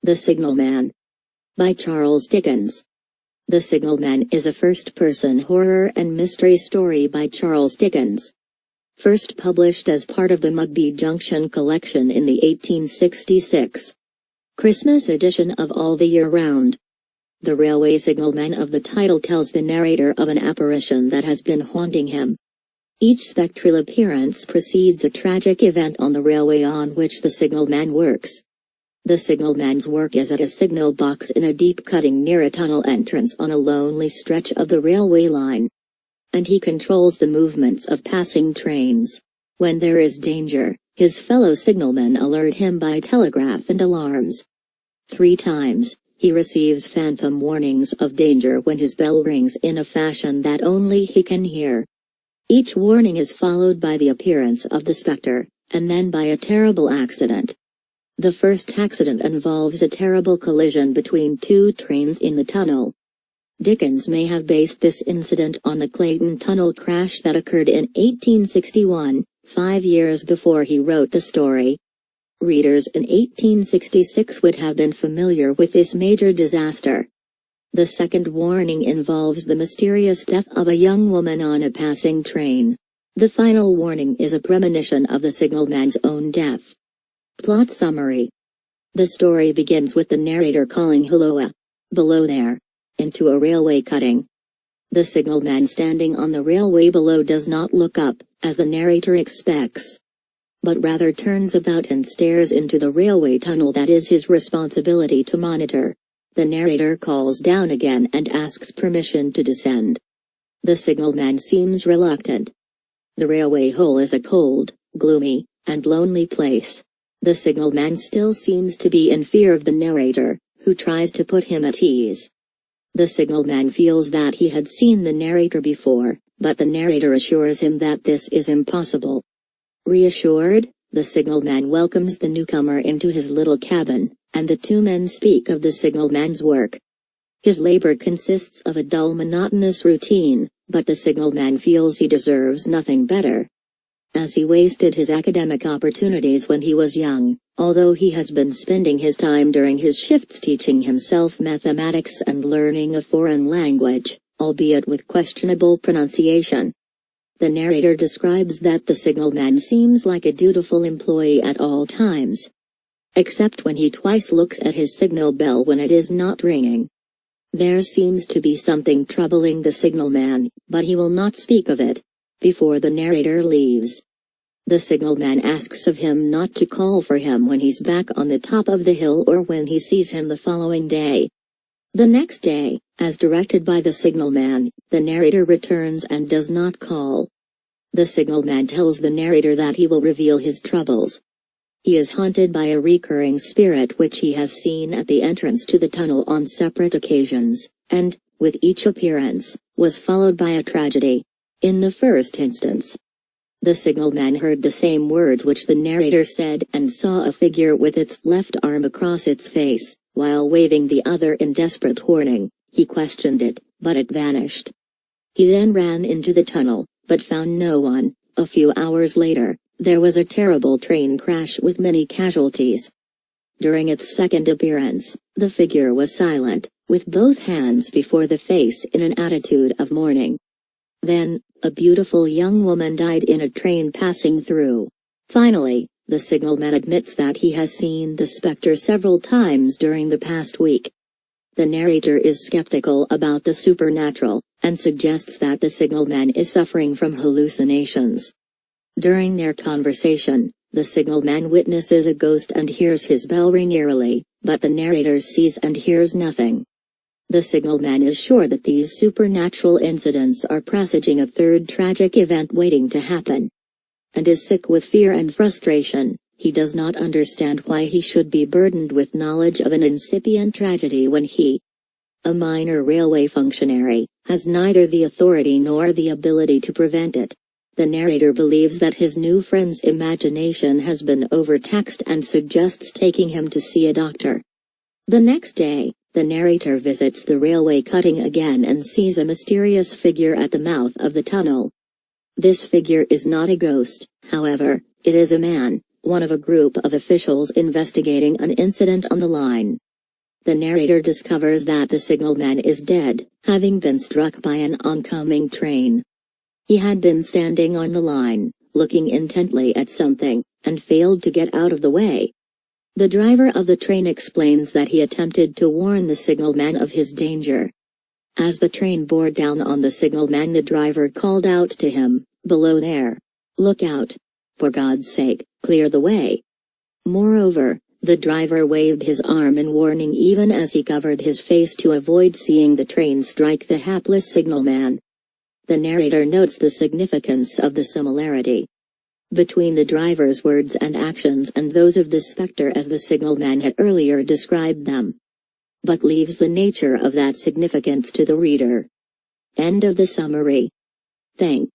The Signalman. By Charles Dickens. The Signalman is a first-person horror and mystery story by Charles Dickens. First published as part of the Mugby Junction collection in the 1866 Christmas edition of All the Year Round. The railway signalman of the title tells the narrator of an apparition that has been haunting him. Each spectral appearance precedes a tragic event on the railway on which the signalman works. The signalman's work is at a signal box in a deep cutting near a tunnel entrance on a lonely stretch of the railway line. And he controls the movements of passing trains. When there is danger, his fellow signalmen alert him by telegraph and alarms. 3 times, he receives phantom warnings of danger when his bell rings in a fashion that only he can hear. Each warning is followed by the appearance of the Spectre, and then by a terrible accident. The first accident involves a terrible collision between 2 trains in the tunnel. Dickens may have based this incident on the Clayton Tunnel crash that occurred in 1861, 5 years before he wrote the story. Readers in 1866 would have been familiar with this major disaster. The second warning involves the mysterious death of a young woman on a passing train. The final warning is a premonition of the signalman's own death. Plot summary. The story begins with the narrator calling "Hello, below there," into a railway cutting. The signalman standing on the railway below does not look up, as the narrator expects, but rather turns about and stares into the railway tunnel that is his responsibility to monitor. The narrator calls down again and asks permission to descend. The signalman seems reluctant. The railway hole is a cold, gloomy, and lonely place. The signalman still seems to be in fear of the narrator, who tries to put him at ease. The signalman feels that he had seen the narrator before, but the narrator assures him that this is impossible. Reassured, the signalman welcomes the newcomer into his little cabin, and the 2 men speak of the signalman's work. His labor consists of a dull monotonous routine, but the signalman feels he deserves nothing better. As he wasted his academic opportunities when he was young, although he has been spending his time during his shifts teaching himself mathematics and learning a foreign language, albeit with questionable pronunciation. The narrator describes that the signalman seems like a dutiful employee at all times, except when he twice looks at his signal bell when it is not ringing. There seems to be something troubling the signalman, but he will not speak of it before the narrator leaves. The signalman asks of him not to call for him when he's back on the top of the hill or when he sees him the following day. The next day, as directed by the signalman, the narrator returns and does not call. The signalman tells the narrator that he will reveal his troubles. He is haunted by a recurring spirit which he has seen at the entrance to the tunnel on separate occasions, and, with each appearance, was followed by a tragedy. In the first instance, the signalman heard the same words which the narrator said and saw a figure with its left arm across its face, while waving the other in desperate warning. He questioned it, but it vanished. He then ran into the tunnel, but found no one. A few hours later, there was a terrible train crash with many casualties. During its second appearance, the figure was silent, with both hands before the face in an attitude of mourning. Then, a beautiful young woman died in a train passing through. Finally, the signalman admits that he has seen the Spectre several times during the past week. The narrator is skeptical about the supernatural, and suggests that the signalman is suffering from hallucinations. During their conversation, the signalman witnesses a ghost and hears his bell ring eerily, but the narrator sees and hears nothing. The signalman is sure that these supernatural incidents are presaging a third tragic event waiting to happen, and is sick with fear and frustration. He does not understand why he should be burdened with knowledge of an incipient tragedy when he, a minor railway functionary, has neither the authority nor the ability to prevent it. The narrator believes that his new friend's imagination has been overtaxed and suggests taking him to see a doctor. The next day, the narrator visits the railway cutting again and sees a mysterious figure at the mouth of the tunnel. This figure is not a ghost, however, it is a man, one of a group of officials investigating an incident on the line. The narrator discovers that the signalman is dead, having been struck by an oncoming train. He had been standing on the line, looking intently at something, and failed to get out of the way. The driver of the train explains that he attempted to warn the signalman of his danger. As the train bore down on the signalman, the driver called out to him, "Below there! Look out! For God's sake, clear the way!" Moreover, the driver waved his arm in warning even as he covered his face to avoid seeing the train strike the hapless signalman. The narrator notes the significance of the similarity between the driver's words and actions and those of the Spectre as the signalman had earlier described them, but leaves the nature of that significance to the reader. End of the summary. Thanks.